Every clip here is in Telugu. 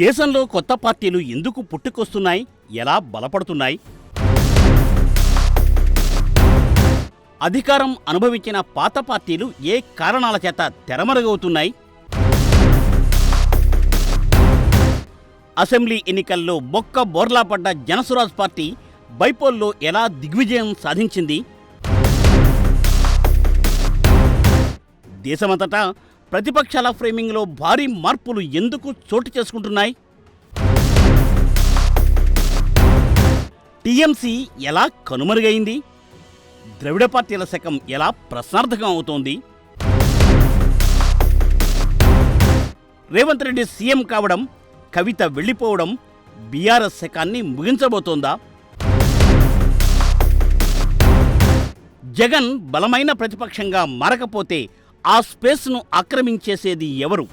దేశంలో కొత్త పార్టీలు ఎందుకు పుట్టుకొస్తున్నాయి, ఎలా బలపడుతున్నాయి? అధికారం అనుభవించిన పాత పార్టీలు ఏ కారణాల చేత తెరమరుగవుతున్నాయి? అసెంబ్లీ ఎన్నికల్లో బొక్క బోర్లా పడ్డ జనసురాజ్ పార్టీ బైపోల్లో ఎలా దిగ్విజయం సాధించింది? దేశమంతటా ప్రతిపక్షాల ఫ్రేమింగ్లో భారీ మార్పులు ఎందుకు చోటు చేసుకుంటున్నాయి? టీఎంసీ ఎలా కనుమరుగైంది? ద్రవిడ పార్టీల శకం ఎలా ప్రశ్నార్థకం అవుతోంది? రేవంత్ రెడ్డి సీఎం కావడం, కవిత వెళ్ళిపోవడం బీఆర్ఎస్ శకాన్ని ముగించబోతోందా? జగన్ బలమైన ప్రతిపక్షంగా మారకపోతే ఆ స్పేస్ను ఆక్రమించేసేది ఎవరు?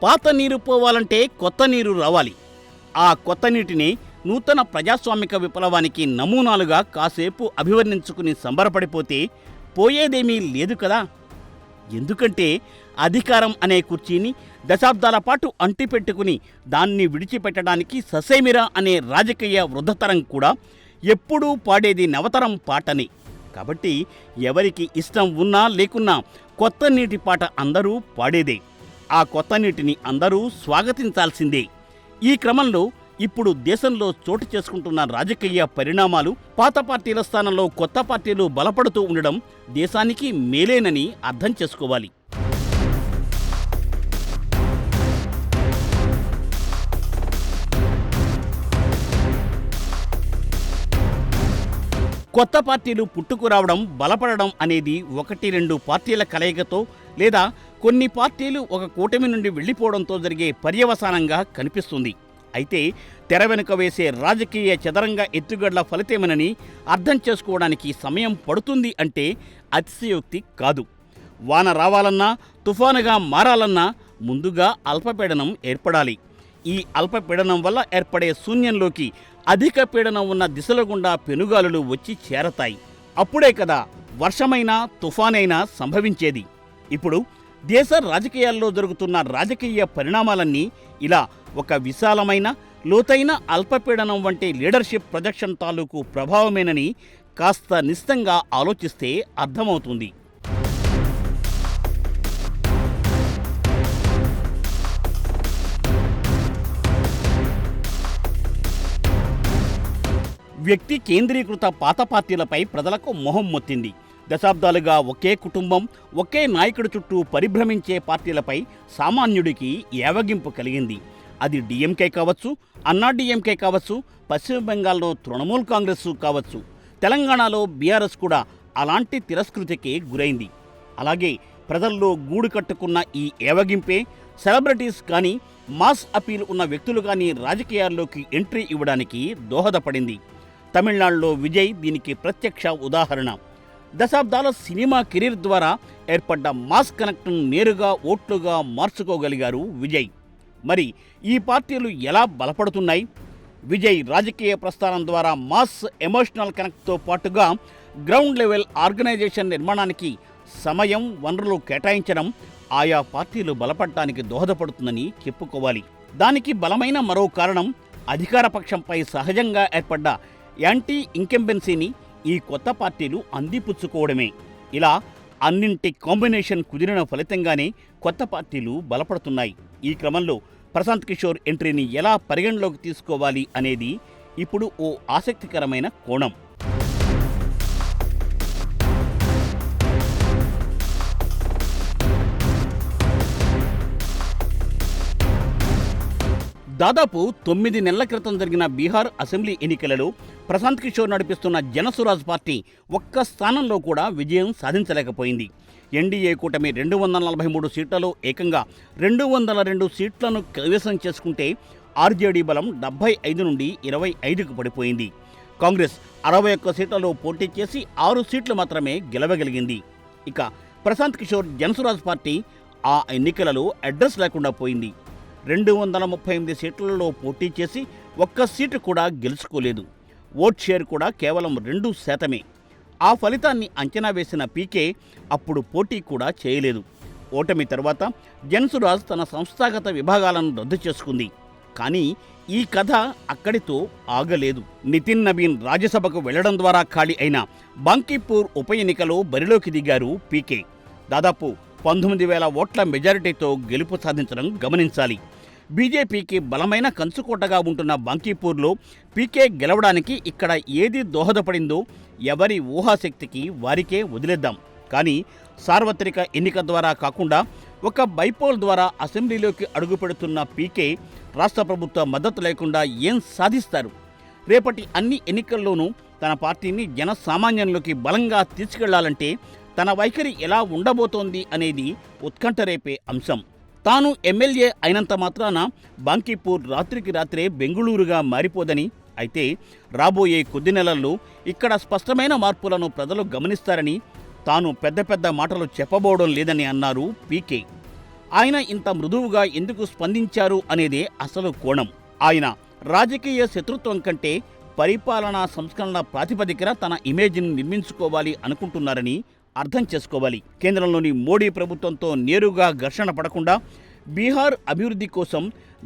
పాత నీరు పోవాలంటే కొత్త నీరు రావాలి. ఆ కొత్త నీటిని నూతన ప్రజాస్వామిక విప్లవానికి నమూనాలుగా కాసేపు అభివర్ణించుకుని సంబరపడిపోతే పోయేదేమీ లేదు కదా. ఎందుకంటే అధికారం అనే కుర్చీని దశాబ్దాల పాటు అంటిపెట్టుకుని దాన్ని విడిచిపెట్టడానికి ససేమిరా అనే రాజకీయ వృద్ధతరం కూడా ఎప్పుడూ పాడేది నవతరం పాటని. కాబట్టి ఎవరికి ఇష్టం ఉన్నా లేకున్నా కొత్త నీటి పాట అందరూ పాడేదే. ఆ కొత్త నీటిని అందరూ స్వాగతించాల్సిందే. ఈ క్రమంలో ఇప్పుడు దేశంలో చోటు చేసుకుంటున్న రాజకీయ పరిణామాలు, పాత పార్టీల స్థానంలో కొత్త పార్టీలు బలపడుతూ ఉండడం దేశానికి మేలేనని అర్థం చేసుకోవాలి. కొత్త పార్టీలు పుట్టుకురావడం, బలపడడం అనేది 1-2 పార్టీల కలయికతో లేదా కొన్ని పార్టీలు ఒక కూటమి నుండి వెళ్ళిపోవడంతో జరిగే పర్యవసానంగా కనిపిస్తుంది. అయితే తెర వెనుక వేసే రాజకీయ చదరంగ ఎత్తుగడల ఫలితమేనని అర్థం చేసుకోవడానికి సమయం పడుతుంది అంటే అతిశయోక్తి కాదు. వాన రావాలన్నా, తుఫానుగా మారాలన్నా ముందుగా అల్పపీడనం ఏర్పడాలి. ఈ అల్పపీడనం వల్ల ఏర్పడే శూన్యంలోకి అధిక పీడనం ఉన్న దిశల గుండా పెనుగాలులు వచ్చి చేరతాయి. అప్పుడే కదా వర్షమైనా, తుఫానైనా సంభవించేది. ఇప్పుడు దేశ రాజకీయాల్లో జరుగుతున్న రాజకీయ పరిణామాలన్నీ ఇలా ఒక విశాలమైన, లోతైన అల్పపీడనం వంటి లీడర్షిప్ ప్రొజెక్షన్ తాలూకు ప్రభావమేనని కాస్త నిశితంగా ఆలోచిస్తే అర్థమవుతుంది. వ్యక్తి కేంద్రీకృత పాత పార్టీలపై ప్రజలకు మొహం మొత్తింది. దశాబ్దాలుగా ఒకే కుటుంబం, ఒకే నాయకుడి చుట్టూ పరిభ్రమించే పార్టీలపై సామాన్యుడికి ఏవగింపు కలిగింది. అది డిఎంకే కావచ్చు, అన్నాడీఎంకే కావచ్చు, పశ్చిమ బెంగాల్లో తృణమూల్ కాంగ్రెస్ కావచ్చు, తెలంగాణలో బీఆర్ఎస్ కూడా అలాంటి తిరస్కృతికి గురైంది. అలాగే ప్రజల్లో గూడు కట్టుకున్న ఈ ఏవగింపే సెలబ్రిటీస్ కానీ, మాస్ అపీల్ ఉన్న వ్యక్తులు కానీ రాజకీయాల్లోకి ఎంట్రీ ఇవ్వడానికి దోహదపడింది. తమిళనాడులో విజయ్ దీనికి ప్రత్యక్ష ఉదాహరణ. దశాబ్దాల సినిమా కెరీర్ ద్వారా ఏర్పడ్డ మాస్ కనెక్ట్ను నేరుగా ఓట్లుగా మార్చుకోగలిగారు విజయ్. మరి ఈ పార్టీలు ఎలా బలపడుతున్నాయి? విజయ్ రాజకీయ ప్రస్థానం ద్వారా మాస్ ఎమోషనల్ కనెక్ట్తో పాటుగా గ్రౌండ్ లెవెల్ ఆర్గనైజేషన్ నిర్మాణానికి సమయం, వనరులు కేటాయించడం ఆయా పార్టీలు బలపడటానికి దోహదపడుతుందని చెప్పుకోవాలి. దానికి బలమైన మరో కారణం అధికార పక్షంపై సహజంగా ఏర్పడ్డ యాంటీ ఇంకంబెన్సీని ఈ కొత్త పార్టీలు అందిపుచ్చుకోవడమే. ఇలా అన్నింటి కాంబినేషన్ కుదిరిన ఫలితంగానే కొత్త పార్టీలు బలపడుతున్నాయి. ఈ క్రమంలో ప్రశాంత్ కిషోర్ ఎంట్రీని ఎలా పరిగణలోకి తీసుకోవాలి అనేది ఇప్పుడు ఓ ఆసక్తికరమైన కోణం. దాదాపు 9 నెలల క్రితం జరిగిన బీహార్ అసెంబ్లీ ఎన్నికలలో ప్రశాంత్ కిషోర్ నడిపిస్తున్న జనసురాజ్ పార్టీ ఒక్క స్థానంలో కూడా విజయం సాధించలేకపోయింది. ఎన్డీఏ కూటమి 243 సీట్లలో ఏకంగా 202 సీట్లను కైవసం చేసుకుంటే ఆర్జేడీ బలం 75 నుండి 25కు పడిపోయింది. కాంగ్రెస్ 61 సీట్లలో పోటీ చేసి 6 సీట్లు మాత్రమే గెలవగలిగింది. ఇక ప్రశాంత్ కిషోర్ జనసురాజ్ పార్టీ ఆ ఎన్నికలలో అడ్రస్ లేకుండా పోయింది. 238 సీట్లలో పోటీ చేసి ఒక్క సీటు కూడా గెలుచుకోలేదు. ఓట్ షేర్ కూడా కేవలం 2%. ఆ ఫలితాన్ని అంచనా వేసిన పీకే అప్పుడు పోటీ కూడా చేయలేదు. ఓటమి తర్వాత జన్సురాజ్ తన సంస్థాగత విభాగాలను రద్దు చేసుకుంది. కానీ ఈ కథ అక్కడితో ఆగలేదు. నితిన్ నబీన్ రాజ్యసభకు వెళ్లడం ద్వారా ఖాళీ అయిన బాంకీపూర్ ఉప ఎన్నికలో బరిలోకి దిగారు పీకే. దాదాపు 19,000 ఓట్ల మెజారిటీతో గెలుపు సాధించడం గమనించాలి. బీజేపీకి బలమైన కంచుకోటగా ఉంటున్న బాంకీపూర్లో పీకే గెలవడానికి ఇక్కడ ఏది దోహదపడిందో ఎవరి ఊహాశక్తికి వారికే వదిలేద్దాం. కానీ సార్వత్రిక ఎన్నిక ద్వారా కాకుండా ఒక బైపోల్ ద్వారా అసెంబ్లీలోకి అడుగుపెడుతున్న పీకే రాష్ట్ర ప్రభుత్వ మద్దతు లేకుండా ఏం సాధిస్తారు? రేపటి అన్ని ఎన్నికల్లోనూ తన పార్టీని జనసామాన్యంలోకి బలంగా తీసుకెళ్లాలంటే తన వైఖరి ఎలా ఉండబోతోంది అనేది ఉత్కంఠ రేపే అంశం. తాను ఎమ్మెల్యే అయినంత మాత్రాన బాంకీపూర్ రాత్రికి రాత్రే బెంగుళూరుగా మారిపోదని, అయితే రాబోయే కొద్ది నెలల్లో ఇక్కడ స్పష్టమైన మార్పులను ప్రజలు గమనిస్తారని, తాను పెద్ద పెద్ద మాటలు చెప్పబోవడం లేదని అన్నారు పీకే. ఆయన ఇంత మృదువుగా ఎందుకు స్పందించారు అనేదే అసలు కోణం. ఆయన రాజకీయ శత్రుత్వం కంటే పరిపాలనా సంస్కరణ ప్రాతిపదికన తన ఇమేజ్ని నిర్మించుకోవాలి అనుకుంటున్నారని అర్థం చేసుకోవాలి. కేంద్రంలోని మోడీ ప్రభుత్వంతో నేరుగా ఘర్షణ పడకుండా బీహార్ అభివృద్ధి కోసం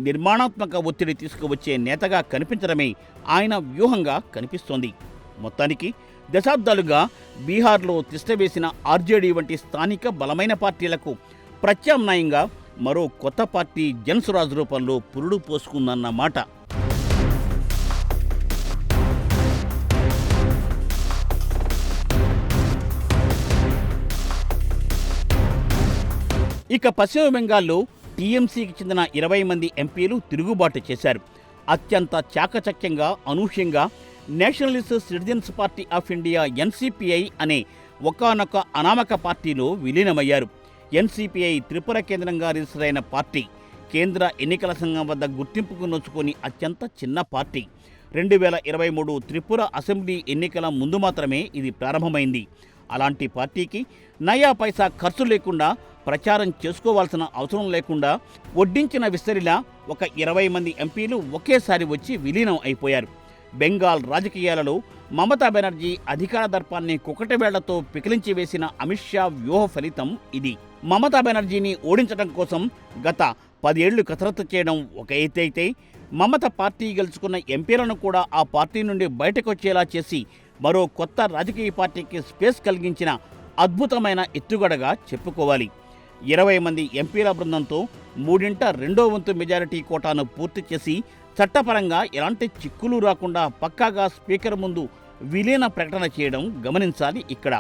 నిర్మాణాత్మక ఒత్తిడి తీసుకువచ్చే నేతగా కనిపించడమే ఆయన వ్యూహంగా కనిపిస్తోంది. మొత్తానికి దశాబ్దాలుగా బీహార్లో తిష్టవేసిన ఆర్జేడీ వంటి స్థానిక బలమైన పార్టీలకు ప్రత్యామ్నాయంగా మరో కొత్త పార్టీ జన్సురాజ్ రూపంలో పురుడు పోసుకుందన్నమాట. ఇక పశ్చిమ బెంగాల్లో టీఎంసీకి చెందిన 20 మంది ఎంపీలు తిరుగుబాటు చేశారు. అత్యంత చాకచక్యంగా, అనూహ్యంగా Nationalist citizens party of India NCPI అనే ఒకానొక అనామక పార్టీలో విలీనమయ్యారు. ఎన్సీపీఐ త్రిపుర కేంద్రంగా రిజిస్టర్ అయిన పార్టీ. కేంద్ర ఎన్నికల సంఘం వద్ద గుర్తింపుకు నోచుకొని అత్యంత చిన్న పార్టీ. 2023 త్రిపుర అసెంబ్లీ ఎన్నికల ముందు మాత్రమే ఇది ప్రారంభమైంది. అలాంటి పార్టీకి నయా పైసా ఖర్చు లేకుండా, ప్రచారం చేసుకోవాల్సిన అవసరం లేకుండా వడ్డించిన విస్తరిలా ఒక 20 మంది ఎంపీలు ఒకేసారి వచ్చి విలీనం అయిపోయారు. బెంగాల్ రాజకీయాలలో మమతా బెనర్జీ అధికార దర్పాన్ని కుకటవేళ్లతో పికిలించి వేసిన అమిత్ షా వ్యూహ ఫలితం ఇది. మమతా బెనర్జీని ఓడించడం కోసం గత 10 ఏళ్లు కసరత్తు చేయడం ఒక ఎత్తైతే, మమత పార్టీ గెలుచుకున్న ఎంపీలను కూడా ఆ పార్టీ నుండి బయటకొచ్చేలా చేసి మరో కొత్త రాజకీయ పార్టీకి స్పేస్ కలిగించిన అద్భుతమైన ఎత్తుగడగా చెప్పుకోవాలి. 20 మంది ఎంపీల బృందంతో 3/2 వంతు మెజారిటీ కోటాను పూర్తి చేసి చట్టపరంగా ఎలాంటి చిక్కులు రాకుండా పక్కాగా స్పీకర్ ముందు విలీన ప్రకటన చేయడం గమనించాలి. ఇక్కడ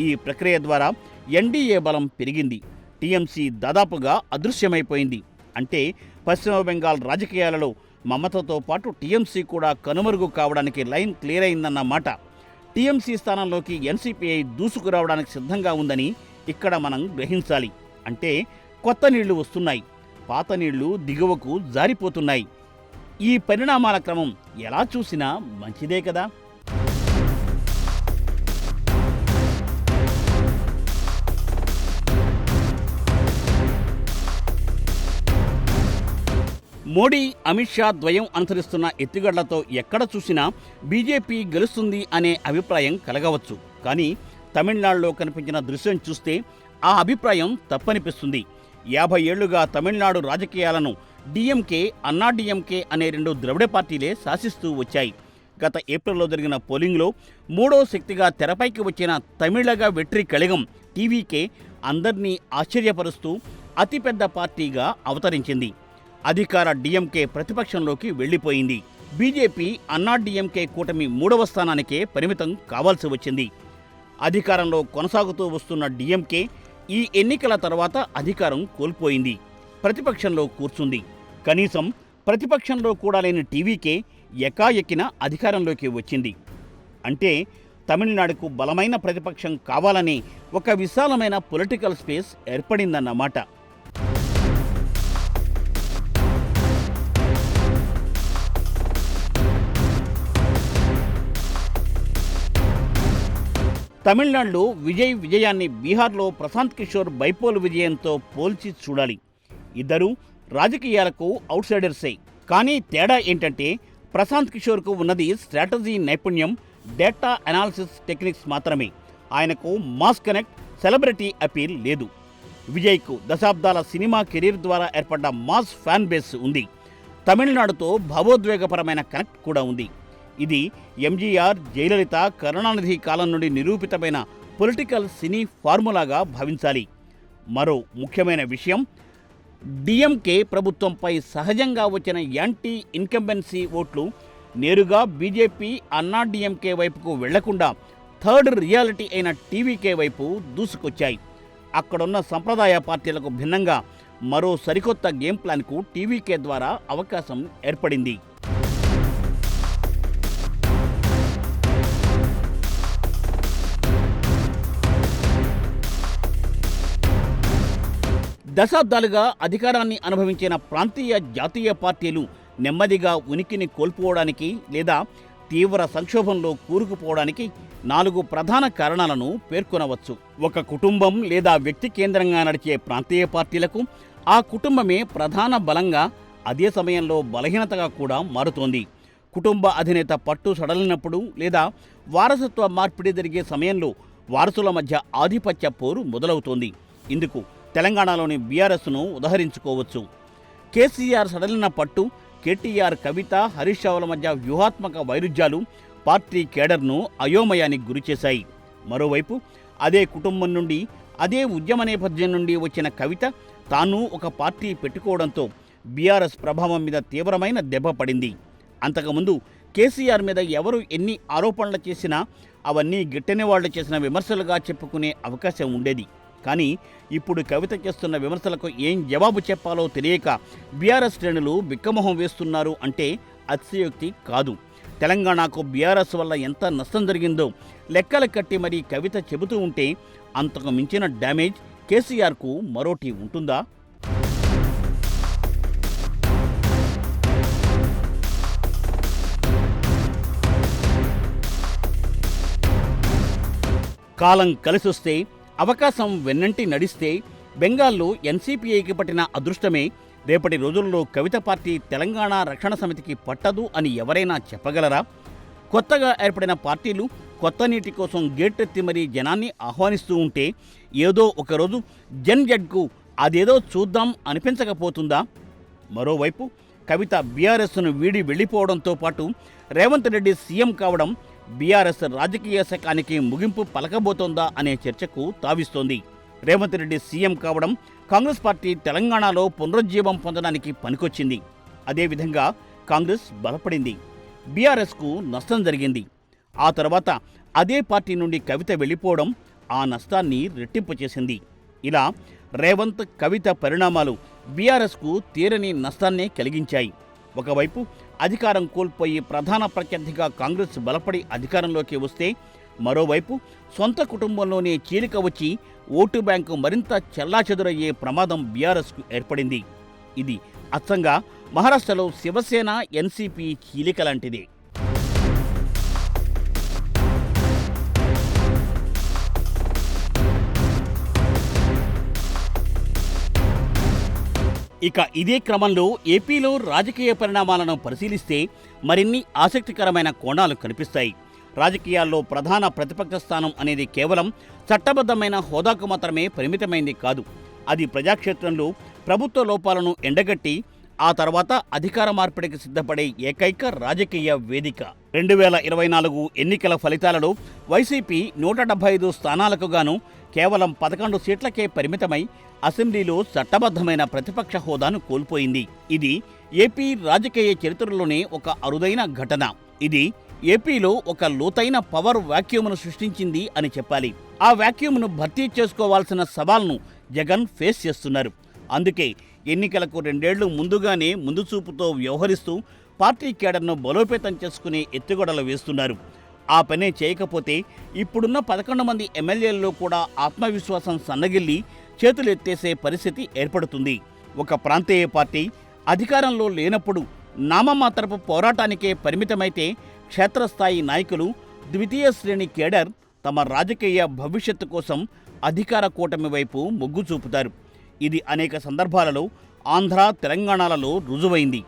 ఈ ప్రక్రియ ద్వారా ఎన్డీఏ బలం పెరిగింది. టీఎంసీ దాదాపుగా అదృశ్యమైపోయింది. అంటే పశ్చిమ బెంగాల్ రాజకీయాలలో మమతతో పాటు టీఎంసీ కూడా కనుమరుగు కావడానికి లైన్ క్లియర్ అయిందన్నమాట. టీఎంసీ స్థానంలోకి ఎన్సీపీఐ దూసుకురావడానికి సిద్ధంగా ఉందని ఇక్కడ మనం గ్రహించాలి. అంటే కొత్త నీళ్లు వస్తున్నాయి, పాత నీళ్లు దిగువకు జారిపోతున్నాయి. ఈ పరిణామాల క్రమం ఎలా చూసినా మంచిదే కదా. మోడీ, అమిత్ షా ద్వయం అనుసరిస్తున్న ఎత్తుగడలతో ఎక్కడ చూసినా బీజేపీ గెలుస్తుంది అనే అభిప్రాయం కలగవచ్చు. కానీ తమిళనాడులో కనిపించిన దృశ్యం చూస్తే ఆ అభిప్రాయం తప్పనిపిస్తుంది. 50 ఏళ్లుగా తమిళనాడు రాజకీయాలను డిఎంకే, అన్నా డిఎంకే అనే 2 ద్రవిడ పార్టీలే శాసిస్తూ వచ్చాయి. గత ఏప్రిల్లో జరిగిన పోలింగ్లో మూడో శక్తిగా తెరపైకి వచ్చిన తమిళగ వెట్రి కళిగం టీవీకే అందర్నీ ఆశ్చర్యపరుస్తూ అతిపెద్ద పార్టీగా అవతరించింది. అధికార డిఎంకే ప్రతిపక్షంలోకి వెళ్లిపోయింది. బీజేపీ, అన్నా డిఎంకే కూటమి 3వ స్థానానికే పరిమితం కావాల్సి వచ్చింది. అధికారంలో కొనసాగుతూ వస్తున్న డిఎంకే ఈ ఎన్నికల తర్వాత అధికారం కోల్పోయింది. ప్రతిపక్షంలో కూర్చుంది. కనీసం ప్రతిపక్షంలో కూడా లేని టీవీకే ఎకాఎకిన అధికారంలోకి వచ్చింది. అంటే తమిళనాడుకు బలమైన ప్రతిపక్షం కావాలని ఒక విశాలమైన పొలిటికల్ స్పేస్ ఏర్పడిందన్నమాట. తమిళనాడులో విజయాన్ని బీహార్లో ప్రశాంత్ కిషోర్ బైపోల్ విజయంతో పోల్చి చూడాలి. ఇద్దరూ రాజకీయాలకు అవుట్సైడర్సే. కానీ తేడా ఏంటంటే ప్రశాంత్ కిషోర్కు ఉన్నది స్ట్రాటజీ నైపుణ్యం, డేటా అనాలిసిస్ టెక్నిక్స్ మాత్రమే. ఆయనకు మాస్ కనెక్ట్, సెలబ్రిటీ అపీల్ లేదు. విజయ్కు దశాబ్దాల సినిమా కెరీర్ ద్వారా ఏర్పడ్డ మాస్ ఫ్యాన్ బేస్ ఉంది. తమిళనాడుతో భావోద్వేగపరమైన కనెక్ట్ కూడా ఉంది. ఇది ఎంజీఆర్, జయలలిత, కరుణానిధి కాలం నుండి నిరూపితమైన పొలిటికల్ సినీ ఫార్ములాగా భావించాలి. మరో ముఖ్యమైన విషయం, డిఎంకే ప్రభుత్వంపై సహజంగా వచ్చిన యాంటీ ఇన్కంబెన్సీ ఓట్లు నేరుగా బీజేపీ, అన్నాడీఎంకే వైపుకు వెళ్లకుండా థర్డ్ రియాలిటీ అయిన టీవీకే వైపు దూసుకొచ్చాయి. అక్కడున్న సంప్రదాయ పార్టీలకు భిన్నంగా మరో సరికొత్త గేమ్ ప్లాన్కు టీవీకే ద్వారా అవకాశం ఏర్పడింది. దశాబ్దాలుగా అధికారాన్ని అనుభవించిన ప్రాంతీయ, జాతీయ పార్టీలు నెమ్మదిగా ఉనికిని కోల్పోవడానికి లేదా తీవ్ర సంక్షోభంలో కూరుకుపోవడానికి 4 ప్రధాన కారణాలను పేర్కొనవచ్చు. ఒక కుటుంబం లేదా వ్యక్తి కేంద్రంగా నడిచే ప్రాంతీయ పార్టీలకు ఆ కుటుంబమే ప్రధాన బలంగా, అదే సమయంలో బలహీనతగా కూడా మారుతోంది. కుటుంబ అధినేత పట్టు సడలినప్పుడు లేదా వారసత్వ మార్పిడి జరిగే సమయంలో వారసుల మధ్య ఆధిపత్య పోరు మొదలవుతోంది. ఇందుకు తెలంగాణలోని బీఆర్ఎస్ను ఉదహరించుకోవచ్చు. కేసీఆర్ సడలిన పట్టు, కేటీఆర్, కవిత, హరీష్ రావుల మధ్య వ్యూహాత్మక వైరుధ్యాలు పార్టీ కేడర్ను అయోమయానికి గురిచేశాయి. మరోవైపు అదే కుటుంబం నుండి, అదే ఉద్యమ నేపథ్యం నుండి వచ్చిన కవిత తాను ఒక పార్టీ పెట్టుకోవడంతో బీఆర్ఎస్ ప్రభావం మీద తీవ్రమైన దెబ్బ పడింది. అంతకుముందు కేసీఆర్ మీద ఎవరు ఎన్ని ఆరోపణలు చేసినా అవన్నీ గిట్టని వాళ్ళు చేసిన విమర్శలుగా చెప్పుకునే అవకాశం ఉండేది. కానీ ఇప్పుడు కవిత చేస్తున్న విమర్శలకు ఏం జవాబు చెప్పాలో తెలియక బీఆర్ఎస్ శ్రేణులు బిక్కమొహం వేస్తున్నారు అంటే అతిశయోక్తి కాదు. తెలంగాణకు బీఆర్ఎస్ వల్ల ఎంత నష్టం జరిగిందో లెక్కలు కట్టి మరీ కవిత చెబుతూ ఉంటే అంతకు మించిన డ్యామేజ్ కేసీఆర్కు మరోటి ఉంటుందా? కాలం కలిసొస్తే, అవకాశం వెన్నంటి నడిస్తే బెంగాల్లో ఎన్సీపీఐకి పట్టిన అదృష్టమే రేపటి రోజుల్లో కవిత పార్టీ తెలంగాణ రక్షణ సమితికి పట్టదు అని ఎవరైనా చెప్పగలరా? కొత్తగా ఏర్పడిన పార్టీలు కొత్త నీటి కోసం గేటెత్తి మరీ జనాన్ని ఆహ్వానిస్తూ ఉంటే ఏదో ఒకరోజు జడ్కు అదేదో చూద్దాం అనిపించకపోతుందా? మరోవైపు కవిత బీఆర్ఎస్ను వీడి వెళ్ళిపోవడంతో పాటు రేవంత్ రెడ్డి సీఎం కావడం బీఆర్ఎస్ రాజకీయ శకానికి ముగింపు పలకబోతోందా అనే చర్చకు తావిస్తోంది. రేవంత్ రెడ్డి సీఎం కావడం కాంగ్రెస్ పార్టీ తెలంగాణలో పునరుజ్జీవం పొందడానికి పనికొచ్చింది. అదేవిధంగా కాంగ్రెస్ బలపడింది, బీఆర్ఎస్కు నష్టం జరిగింది. ఆ తర్వాత అదే పార్టీ నుండి కవిత వెళ్ళిపోవడం ఆ నష్టాన్ని రెట్టింపు చేసింది. ఇలా రేవంత్, కవిత పరిణామాలు బీఆర్ఎస్కు తీరని నష్టాన్నే కలిగించాయి. ఒకవైపు అధికారం కోల్పోయి ప్రధాన ప్రత్యర్థిగా కాంగ్రెస్ బలపడి అధికారంలోకి వస్తే, మరోవైపు సొంత కుటుంబంలోనే చీలిక వచ్చి ఓటు బ్యాంకు మరింత చెల్లాచెదురయ్యే ప్రమాదం బీఆర్ఎస్కు ఏర్పడింది. ఇది అచ్చంగా మహారాష్ట్రలో శివసేన, ఎన్సీపీ చీలిక లాంటిదే. ఇక ఇదే క్రమంలో ఏపీలో రాజకీయ పరిణామాలను పరిశీలిస్తే మరిన్ని ఆసక్తికరమైన కోణాలు కనిపిస్తాయి. రాజకీయాల్లో ప్రధాన ప్రతిపక్ష స్థానం అనేది కేవలం చట్టబద్ధమైన హోదాకు మాత్రమే పరిమితమైంది కాదు. అది ప్రజాక్షేత్రంలో ప్రభుత్వ లోపాలను ఎండగట్టి ఆ తర్వాత అధికార మార్పిడికి సిద్ధపడే ఏకైక రాజకీయ వేదిక. 2024 ఎన్నికల ఫలితాలలో వైసీపీ 175 స్థానాలకు గాను కేవలం 11 సీట్లకే పరిమితమై అసెంబ్లీలో చట్టబద్ధమైన ప్రతిపక్ష హోదాను కోల్పోయింది. ఇది ఏపీ రాజకీయ చరిత్రలోనే ఒక అరుదైన ఘటన. ఇది ఏపీలో ఒక లోతైన పవర్ వాక్యూమ్ను సృష్టించింది అని చెప్పాలి. ఆ వాక్యూమ్ను భర్తీ చేసుకోవాల్సిన సవాల్ను జగన్ ఫేస్ చేస్తున్నారు. అందుకే ఎన్నికలకు 2 ఏళ్లు ముందుగానే ముందుచూపుతో వ్యవహరిస్తూ పార్టీ కేడర్ను బలోపేతం చేసుకునే ఎత్తుగడలు వేస్తున్నారు. ఆ పనే చేయకపోతే ఇప్పుడున్న 11 మంది ఎమ్మెల్యేల్లో కూడా ఆత్మవిశ్వాసం సన్నగిల్లి చేతులెత్తేసే పరిస్థితి ఏర్పడుతుంది. ఒక ప్రాంతీయ పార్టీ అధికారంలో లేనప్పుడు నామమాత్రపు పోరాటానికే పరిమితమైతే క్షేత్రస్థాయి నాయకులు, ద్వితీయ శ్రేణి కేడర్ తమ రాజకీయ భవిష్యత్తు కోసం అధికార కూటమి వైపు మొగ్గు చూపుతారు. ఇది అనేక సందర్భాలలో ఆంధ్ర, తెలంగాణలలో రుజువైంది.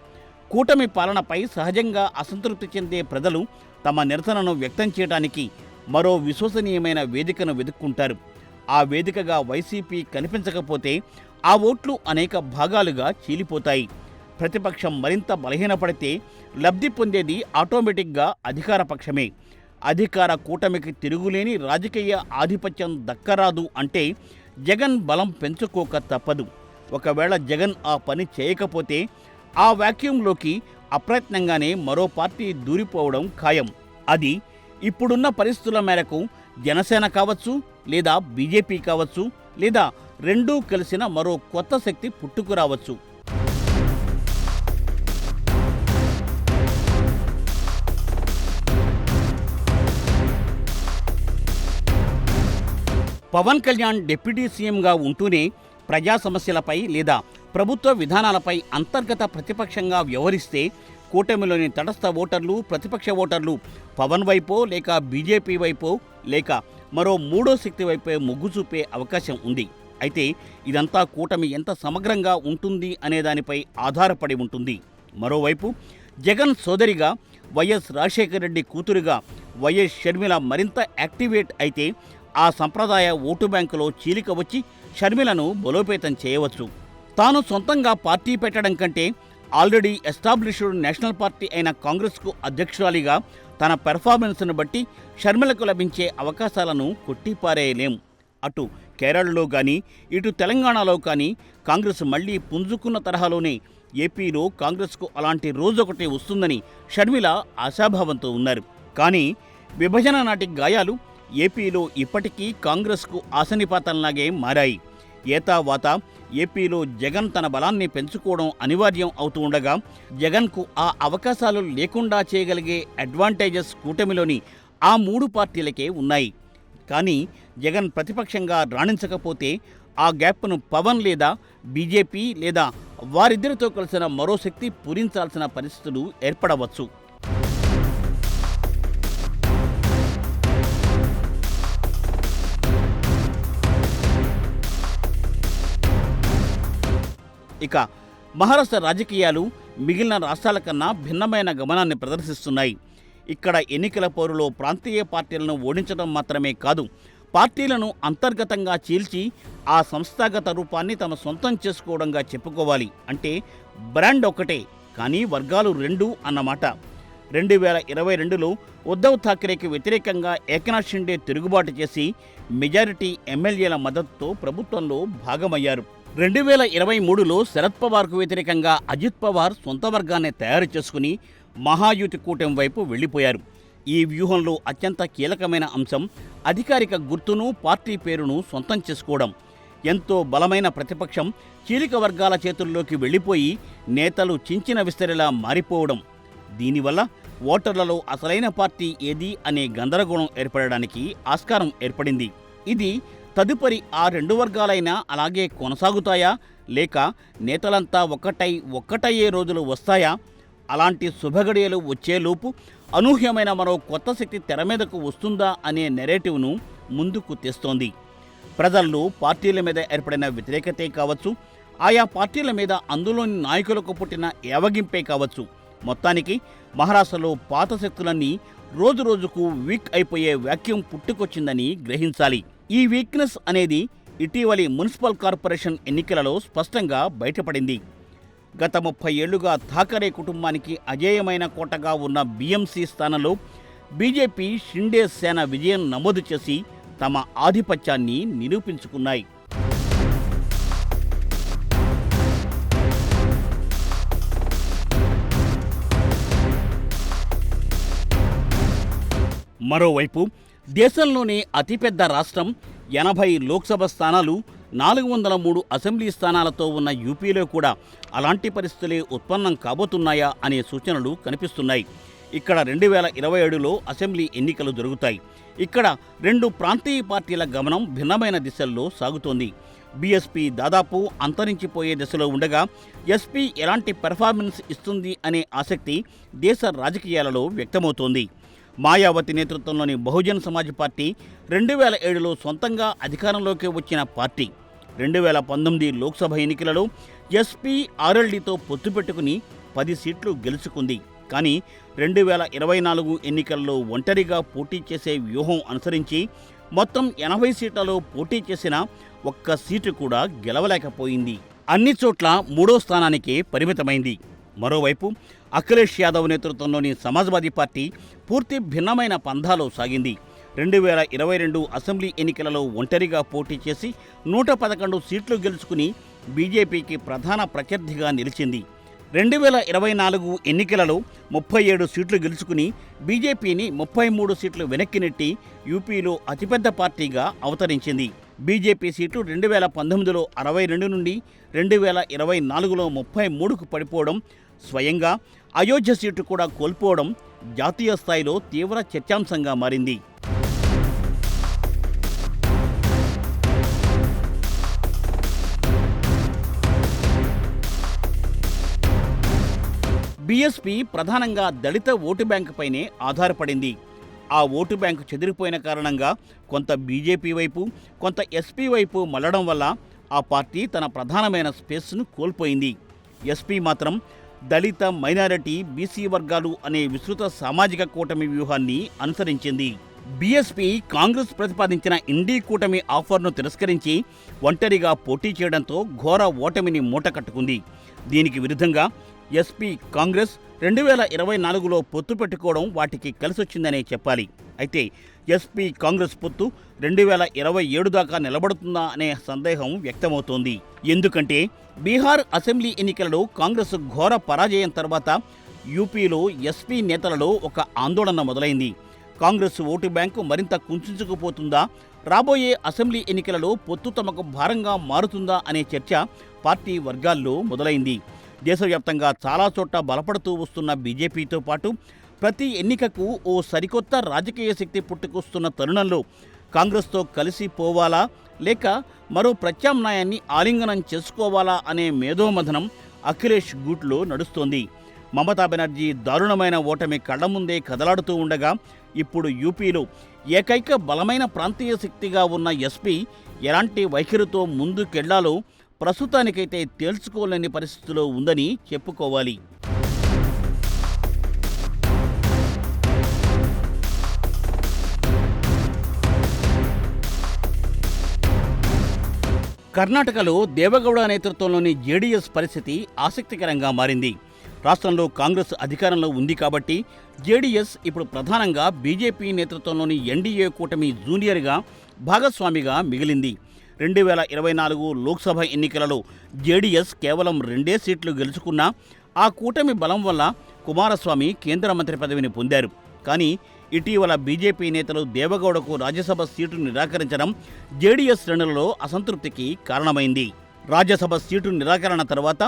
కూటమి పాలనపై సహజంగా అసంతృప్తి చెందే ప్రజలు తమ నిరసనను వ్యక్తం చేయడానికి మరో విశ్వసనీయమైన వేదికను వెతుక్కుంటారు. ఆ వేదికగా వైసీపీ కనిపించకపోతే ఆ ఓట్లు అనేక భాగాలుగా చీలిపోతాయి. ప్రతిపక్షం మరింత బలహీనపడితే లబ్ధి పొందేది ఆటోమేటిక్గా అధికార పక్షమే. అధికార కూటమికి తిరుగులేని రాజకీయ ఆధిపత్యం దక్కరాదు అంటే జగన్ బలం పెంచుకోక తప్పదు. ఒకవేళ జగన్ ఆ పని చేయకపోతే ఆ వాక్యూంలోకి అప్రయత్నంగానే మరో పార్టీ దూరిపోవడం ఖాయం. అది ఇప్పుడున్న పరిస్థితుల మేరకు జనసేన కావచ్చు, లేదా బీజేపీ కావచ్చు, లేదా రెండూ కలిసిన మరో కొత్త శక్తి పుట్టుకురావచ్చు. పవన్ కళ్యాణ్ డిప్యూటీ సీఎంగా ఉంటూనే ప్రజా సమస్యలపై లేదా ప్రభుత్వ విధానాలపై అంతర్గత ప్రతిపక్షంగా వ్యవహరిస్తే కూటమిలోని తటస్థ ఓటర్లు, ప్రతిపక్ష ఓటర్లు పవన్ వైపో లేక బీజేపీ వైపో లేక మరో మూడో శక్తి వైపే మొగ్గు చూపే అవకాశం ఉంది. అయితే ఇదంతా కూటమి ఎంత సమగ్రంగా ఉంటుంది అనే దానిపై ఆధారపడి ఉంటుంది. మరోవైపు జగన్ సోదరిగా వైఎస్ రాజశేఖర రెడ్డి కూతురుగా వైఎస్ షర్మిల మరింత యాక్టివేట్ అయితే ఆ సంప్రదాయ ఓటు బ్యాంకులో చీలిక వచ్చి షర్మిలను బలోపేతం చేయవచ్చు. తాను సొంతంగా పార్టీ పెట్టడం కంటే ఆల్రెడీ ఎస్టాబ్లిష్డ్ నేషనల్ పార్టీ అయిన కాంగ్రెస్కు అధ్యక్షురాలిగా తన పెర్ఫార్మెన్స్ను బట్టి షర్మిలకు లభించే అవకాశాలను కొట్టిపారేయలేం. అటు కేరళలో కానీ ఇటు తెలంగాణలో కానీ కాంగ్రెస్ మళ్లీ పుంజుకున్న తరహాలోనే ఏపీలో కాంగ్రెస్కు అలాంటి రోజొకటి వస్తుందని షర్మిల ఆశాభావంతో ఉన్నారు. కానీ విభజన నాటి గాయాలు ఏపీలో ఇప్పటికీ కాంగ్రెస్కు ఆశనిపాతంలాగే మారాయి. ఏతావాత ఏపీలో జగన్ తన బలాన్ని పెంచుకోవడం అనివార్యం అవుతూ ఉండగా జగన్కు ఆ అవకాశాలు లేకుండా చేయగలిగే అడ్వాంటేజెస్ కూటమిలోని ఆ మూడు పార్టీలకే ఉన్నాయి. కానీ జగన్ ప్రతిపక్షంగా రాణించకపోతే ఆ గ్యాప్ను పవన్ లేదా బీజేపీ లేదా వారిద్దరితో కలిసిన మరో శక్తి పూరించాల్సిన పరిస్థితులు ఏర్పడవచ్చు. ఇక మహారాష్ట్ర రాజకీయాలు మిగిలిన రాష్ట్రాల కన్నా భిన్నమైన గమనాన్ని ప్రదర్శిస్తున్నాయి. ఇక్కడ ఎన్నికల పోరులో ప్రాంతీయ పార్టీలను ఓడించడం మాత్రమే కాదు, పార్టీలను అంతర్గతంగా చీల్చి ఆ సంస్థాగత రూపాన్ని తమ సొంతం చేసుకోవడంగా చెప్పుకోవాలి. అంటే బ్రాండ్ ఒకటే కానీ వర్గాలు రెండు అన్నమాట. 2022లో ఉద్ధవ్ ఠాక్రేకి వ్యతిరేకంగా ఏకనాథ్ షిండే తిరుగుబాటు చేసి మెజారిటీ ఎమ్మెల్యేల మద్దతుతో ప్రభుత్వంలో భాగమయ్యారు. 2023లో శరద్ పవార్కు వ్యతిరేకంగా అజిత్ పవార్ సొంత వర్గాన్ని తయారు చేసుకుని మహాయుతి కూటమి వైపు వెళ్లిపోయారు. ఈ వ్యూహంలో అత్యంత కీలకమైన అంశం అధికారిక గుర్తును, పార్టీ పేరును సొంతం చేసుకోవడం. ఎంతో బలమైన ప్రతిపక్షం చీలిక వర్గాల చేతుల్లోకి వెళ్లిపోయి నేతలు చించిన విస్తరిలా మారిపోవడం. దీనివల్ల ఓటర్లలో అసలైన పార్టీ ఏది అనే గందరగోళం ఏర్పడడానికి ఆస్కారం ఏర్పడింది. ఇది తదుపరి ఆ రెండు వర్గాలైనా అలాగే కొనసాగుతాయా లేక నేతలంతా ఒక్కటయ్యే రోజులు వస్తాయా? అలాంటి శుభగడియలు వచ్చేలోపు అనూహ్యమైన మరో కొత్త శక్తి తెర మీదకు వస్తుందా అనే నెరేటివ్ను ముందుకు తెస్తోంది. ప్రజల్లో పార్టీల మీద ఏర్పడిన వ్యతిరేకతే కావచ్చు, ఆయా పార్టీల మీద అందులోని నాయకులకు పుట్టిన ఏవగింపే కావచ్చు, మొత్తానికి మహారాష్ట్రలో పాత శక్తులన్నీ రోజురోజుకు వీక్ అయిపోయే వాక్యూమ్ పుట్టుకొచ్చిందని గ్రహించాలి. ఈ వీక్నెస్ అనేది ఇటీవలి మున్సిపల్ కార్పొరేషన్ ఎన్నికలలో స్పష్టంగా బయటపడింది. గత 30 ఏళ్లుగా థాకరే కుటుంబానికి అజేయమైన కోటగా ఉన్న బీఎంసీ స్థానంలో బీజేపీ షిండే సేన విజయం నమోదు చేసి తమ ఆధిపత్యాన్ని నిరూపించుకున్నాయి. మరోవైపు దేశంలోనే అతిపెద్ద రాష్ట్రం, 80 లోక్సభ స్థానాలు, 403 అసెంబ్లీ స్థానాలతో ఉన్న యూపీలో కూడా అలాంటి పరిస్థితులే ఉత్పన్నం కాబోతున్నాయా అనే సూచనలు కనిపిస్తున్నాయి. ఇక్కడ 2027లో అసెంబ్లీ ఎన్నికలు జరుగుతాయి. ఇక్కడ రెండు ప్రాంతీయ పార్టీల గమనం భిన్నమైన దిశల్లో సాగుతోంది. బీఎస్పీ దాదాపు అంతరించిపోయే దశలో ఉండగా ఎస్పీ ఎలాంటి పెర్ఫార్మెన్స్ ఇస్తుంది అనే ఆసక్తి దేశ రాజకీయాలలో వ్యక్తమవుతోంది. మాయావతి నేతృత్వంలోని బహుజన్ సమాజ్ పార్టీ 2007లో సొంతంగా అధికారంలోకి వచ్చిన పార్టీ 2019 లోక్సభ ఎన్నికలలో ఎస్పీ ఆర్ఎల్డీతో పొత్తు పెట్టుకుని 10 సీట్లు గెలుచుకుంది. కానీ 2024 ఎన్నికల్లో ఒంటరిగా పోటీ చేసే వ్యూహం అనుసరించి మొత్తం 80 సీట్లలో పోటీ చేసిన ఒక్క సీటు కూడా గెలవలేకపోయింది. అన్ని చోట్ల 3వ స్థానానికే పరిమితమైంది. మరోవైపు అఖిలేష్ యాదవ్ నేతృత్వంలోని సమాజ్వాదీ పార్టీ పూర్తి భిన్నమైన పంథాలో సాగింది. 2022 అసెంబ్లీ ఎన్నికలలో ఒంటరిగా పోటీ చేసి 111 సీట్లు గెలుచుకుని బీజేపీకి ప్రధాన ప్రత్యర్థిగా నిలిచింది. 2024 ఎన్నికలలో 37 సీట్లు గెలుచుకుని బీజేపీని 33 సీట్లు వెనక్కి నెట్టి యూపీలో అతిపెద్ద పార్టీగా అవతరించింది. బీజేపీ సీట్లు 2019లో 62 నుండి 2024లో 33కు పడిపోవడం, స్వయంగా అయోధ్య సీటు కూడా కోల్పోవడం జాతీయ స్థాయిలో తీవ్ర చర్చాంశంగా మారింది. బీఎస్పీ ప్రధానంగా దళిత ఓటు బ్యాంకుపైనే ఆధారపడింది. ఆ ఓటు బ్యాంకు చెదిరిపోయిన కారణంగా కొంత బీజేపీ వైపు, కొంత ఎస్పీ వైపు మళ్లడం వల్ల ఆ పార్టీ తన ప్రధానమైన స్పేస్ను కోల్పోయింది. ఎస్పీ మాత్రం దళిత, మైనారిటీ, బీసీ వర్గాలు అనే విస్తృత సామాజిక కూటమి వ్యూహాన్ని అనుసరించింది. బీఎస్పీ కాంగ్రెస్ ప్రతిపాదించిన ఇండీ కూటమి ఆఫర్ను తిరస్కరించి ఒంటరిగా పోటీ చేయడంతో ఘోర ఓటమిని మూటకట్టుకుంది. దీనికి విరుద్ధంగా ఎస్పీ కాంగ్రెస్ 2024లో పొత్తు పెట్టుకోవడం వాటికి కలిసొచ్చిందనే చెప్పాలి. అయితే ఎస్పీ కాంగ్రెస్ పొత్తు 2027 దాకా నిలబడుతుందా అనే సందేహం వ్యక్తమవుతోంది. ఎందుకంటే బీహార్ అసెంబ్లీ ఎన్నికలలో కాంగ్రెస్ ఘోర పరాజయం తర్వాత యూపీలో ఎస్పీ నేతలలో ఒక ఆందోళన మొదలైంది. కాంగ్రెస్ ఓటు బ్యాంకు మరింత కుంచుకుపోతుందా, రాబోయే అసెంబ్లీ ఎన్నికలలో పొత్తు తమకు భారంగా మారుతుందా అనే చర్చ పార్టీ వర్గాల్లో మొదలైంది. దేశవ్యాప్తంగా చాలా చోట్ల బలపడుతూ వస్తున్న బీజేపీతో పాటు ప్రతి ఎన్నికకు ఓ సరికొత్త రాజకీయ శక్తి పుట్టుకొస్తున్న తరుణంలో కాంగ్రెస్తో కలిసి పోవాలా లేక మరో ప్రత్యామ్నాయాన్ని ఆలింగనం చేసుకోవాలా అనే మేధోమథనం అఖిలేష్ గూట్లో నడుస్తోంది. మమతా బెనర్జీ దారుణమైన ఓటమి కళ్ల ముందే కదలాడుతూ ఉండగా ఇప్పుడు యూపీలో ఏకైక బలమైన ప్రాంతీయ శక్తిగా ఉన్న ఎస్పీ ఎలాంటి వైఖరితో ముందుకెళ్లాలో ప్రస్తుతానికైతే తేల్చుకోలేని పరిస్థితిలో ఉందని చెప్పుకోవాలి. కర్ణాటకలో దేవగౌడ నేతృత్వంలోని జేడీఎస్ పరిస్థితి ఆసక్తికరంగా మారింది. రాష్ట్రంలో కాంగ్రెస్ అధికారంలో ఉంది కాబట్టి జేడీఎస్ ఇప్పుడు ప్రధానంగా బీజేపీ నేతృత్వంలోని ఎన్డీఏ కూటమి జూనియర్గా భాగస్వామిగా మిగిలింది. 2024 లోక్సభ ఎన్నికలలో జేడీఎస్ కేవలం 2 సీట్లు గెలుచుకున్నా ఆ కూటమి బలం వల్ల కుమారస్వామి కేంద్ర మంత్రి పదవిని పొందారు. కానీ ఇటీవల బీజేపీ నేతలు దేవగౌడకు రాజ్యసభ సీటు నిరాకరించడం జేడీఎస్ శ్రేణులలో అసంతృప్తికి కారణమైంది. రాజ్యసభ సీటు నిరాకరణ తర్వాత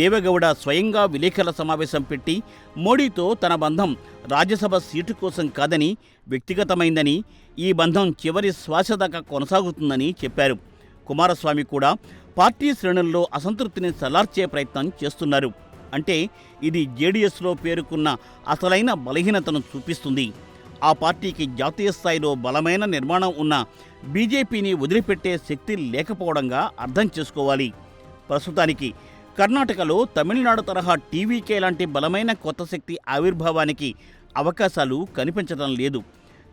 దేవగౌడ స్వయంగా విలేకరుల సమావేశం పెట్టి మోడీతో తన బంధం రాజ్యసభ సీటు కోసం కాదని, వ్యక్తిగతమైందని, ఈ బంధం చివరి శ్వాస దాకా కొనసాగుతుందని చెప్పారు. కుమారస్వామి కూడా పార్టీ శ్రేణుల్లో అసంతృప్తిని చల్లార్చే ప్రయత్నం చేస్తున్నారు. అంటే ఇది జేడీఎస్లో పేరుకున్న అసలైన బలహీనతను చూపిస్తుంది. ఆ పార్టీకి జాతీయ స్థాయిలో బలమైన నిర్మాణం ఉన్న బీజేపీని వదిలిపెట్టే శక్తి లేకపోవడంగా అర్థం చేసుకోవాలి. ప్రస్తుతానికి కర్ణాటకలో తమిళనాడు తరహా టీవీకే లాంటి బలమైన కొత్త శక్తి ఆవిర్భావానికి అవకాశాలు కనిపించడం లేదు.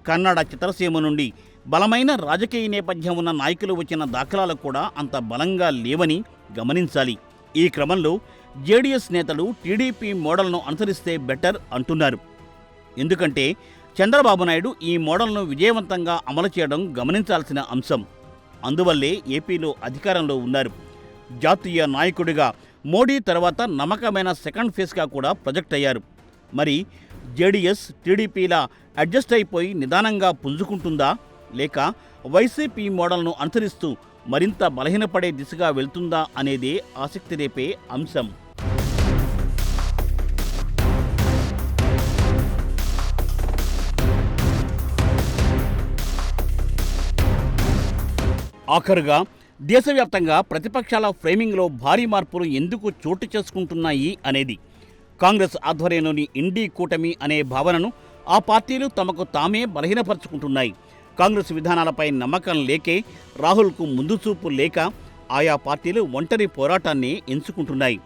కన్నడ చిత్రసీమ నుండి బలమైన రాజకీయ నేపథ్యం ఉన్న నాయకులు వచ్చిన దాఖలాలు కూడా అంత బలంగా లేవని గమనించాలి. ఈ క్రమంలో జేడీఎస్ నేతలు టీడీపీ మోడల్ను అనుసరిస్తే బెటర్ అంటున్నారు. ఎందుకంటే చంద్రబాబు నాయుడు ఈ మోడల్ను విజయవంతంగా అమలు చేయడం గమనించాల్సిన అంశం. అందువల్లే ఏపీలో అధికారంలో ఉన్నారు. జాతీయ నాయకుడిగా మోడీ తర్వాత నమ్మకమైన సెకండ్ ఫేస్గా కూడా ప్రొజెక్ట్ అయ్యారు. మరి జేడీఎస్ టీడీపీలా అడ్జస్ట్ అయిపోయి నిదానంగా పుంజుకుంటుందా, లేక వైసీపీ మోడల్ను అనుసరిస్తూ మరింత బలహీనపడే దిశగా వెళ్తుందా అనేదే ఆసక్తి రేపే అంశం. ఆఖరుగా దేశవ్యాప్తంగా ప్రతిపక్షాల ఫ్రేమింగ్లో భారీ మార్పులు ఎందుకు చోటు చేసుకుంటున్నాయి అనేది. కాంగ్రెస్ ఆధ్వర్యంలోని ఇండీ కూటమి అనే భావనను ఆ పార్టీలు తమకు తామే బలహీనపరుచుకుంటున్నాయి. కాంగ్రెస్ విధానాలపై నమ్మకం లేకే, రాహుల్కు ముందు చూపు లేక ఆయా పార్టీలు ఒంటరి పోరాటాన్ని ఎంచుకుంటున్నాయి.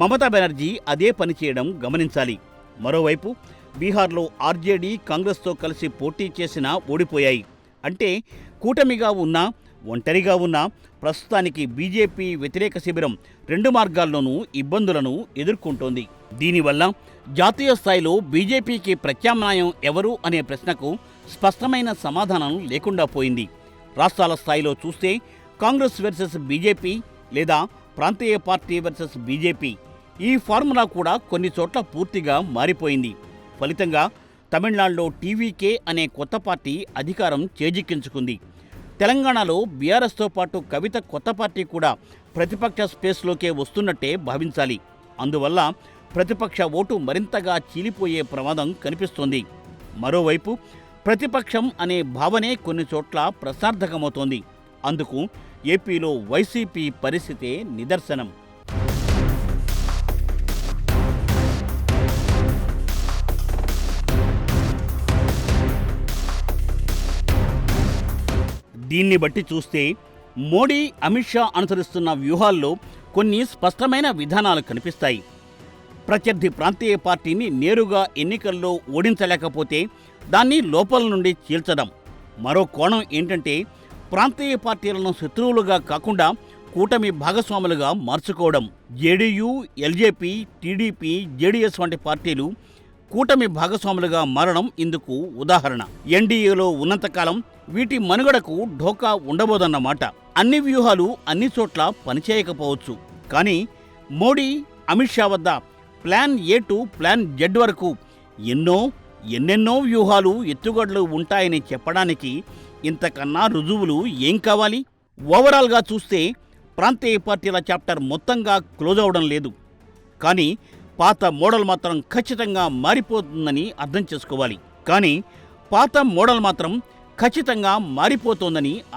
మమతా బెనర్జీ అదే పని చేయడం గమనించాలి. మరోవైపు బీహార్లో ఆర్జేడీ కాంగ్రెస్తో కలిసి పోటీ చేసినా ఓడిపోయాయి. అంటే కూటమిగా ఉన్నా ఒంటరిగా ఉన్నా ప్రస్తుతానికి బీజేపీ వ్యతిరేక శిబిరం రెండు మార్గాల్లోనూ ఇబ్బందులను ఎదుర్కొంటోంది. దీనివల్ల జాతీయ స్థాయిలో బీజేపీకి ప్రత్యామ్నాయం ఎవరు అనే ప్రశ్నకు స్పష్టమైన సమాధానం లేకుండా పోయింది. రాష్ట్రాల స్థాయిలో చూస్తే కాంగ్రెస్ వర్సెస్ బీజేపీ లేదా ప్రాంతీయ పార్టీ వర్సెస్ బీజేపీ, ఈ ఫార్ములా కూడా కొన్ని చోట్ల పూర్తిగా మారిపోయింది. ఫలితంగా తమిళనాడులో టీవీకే అనే కొత్త పార్టీ అధికారం చేజిక్కించుకుంది. తెలంగాణలో బీఆర్ఎస్తో పాటు కవిత కొత్త పార్టీ కూడా ప్రతిపక్ష స్పేస్లోకే వస్తున్నట్టే భావించాలి. అందువల్ల ప్రతిపక్ష ఓటు మరింతగా చీలిపోయే ప్రమాదం కనిపిస్తోంది. మరోవైపు ప్రతిపక్షం అనే భావనే కొన్ని చోట్ల ప్రసార్థకమవుతోంది. అందుకు ఏపీలో వైసీపీ పరిస్థితే నిదర్శనం. దీన్ని బట్టి చూస్తే మోడీ, అమిత్ షా అనుసరిస్తున్న వ్యూహాల్లో కొన్ని స్పష్టమైన విధానాలు కనిపిస్తాయి. ప్రత్యర్థి ప్రాంతీయ పార్టీని నేరుగా ఎన్నికల్లో ఓడించలేకపోతే దాన్ని లోపల నుండి చీల్చడం. మరో కోణం ఏంటంటే ప్రాంతీయ పార్టీలను శత్రువులుగా కాకుండా కూటమి భాగస్వాములుగా మార్చుకోవడం. జేడీయూ, ఎల్జేపీ, టీడీపీ, జేడీఎస్ వంటి పార్టీలు కూటమి భాగస్వాములుగా మారడం ఇందుకు ఉదాహరణ. ఎన్డీఏలో ఉన్నంతకాలం వీటి మనుగడకు ఢోకా ఉండబోదన్నమాట. అన్ని వ్యూహాలు అన్ని చోట్ల పనిచేయకపోవచ్చు. కానీ మోడీ, అమిత్ షా వద్ద plan A to plan Z వరకు ఎన్నెన్నో వ్యూహాలు, ఎత్తుగడలు ఉంటాయని చెప్పడానికి ఇంతకన్నా రుజువులు ఏం కావాలి? ఓవరాల్గా చూస్తే ప్రాంతీయ పార్టీల చాప్టర్ మొత్తంగా క్లోజ్ అవడం లేదు. కానీ పాత మోడల్ మాత్రం ఖచ్చితంగా మారిపోతుందని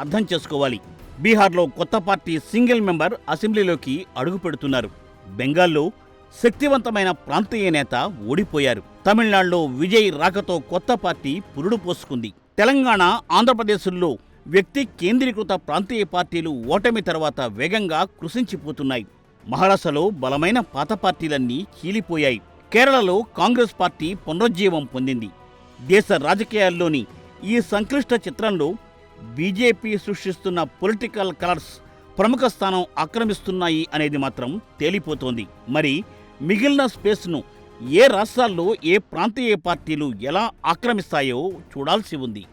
అర్థం చేసుకోవాలి. బీహార్లో కొత్త పార్టీ సింగిల్ మెంబర్ అసెంబ్లీలోకి అడుగుపెడుతున్నారు. బెంగాల్లో శక్తివంతమైన ప్రాంతీయ నేత ఓడిపోయారు. తమిళనాడులో విజయ్ రాకతో కొత్త పార్టీ పురుడు పోసుకుంది. తెలంగాణ, ఆంధ్రప్రదేశ్లో వ్యక్తి కేంద్రీకృత ప్రాంతీయ పార్టీలు ఓటమి తర్వాత వేగంగా కృషించిపోతున్నాయి. మహారాష్ట్రలో బలమైన పాత పార్టీలన్నీ చీలిపోయాయి. కేరళలో కాంగ్రెస్ పార్టీ పునరుజ్జీవం పొందింది. దేశ రాజకీయాల్లోని ఈ సంక్లిష్ట చిత్రంలో బీజేపీ సృష్టిస్తున్న పొలిటికల్ కలర్స్ ప్రముఖ స్థానం ఆక్రమిస్తున్నాయి అనేది మాత్రం తేలిపోతోంది. మరి మిగిలిన స్పేస్ను ఏ రాష్ట్రాల్లో ఏ ప్రాంతీయ పార్టీలు ఎలా ఆక్రమిస్తాయో చూడాల్సి ఉంది.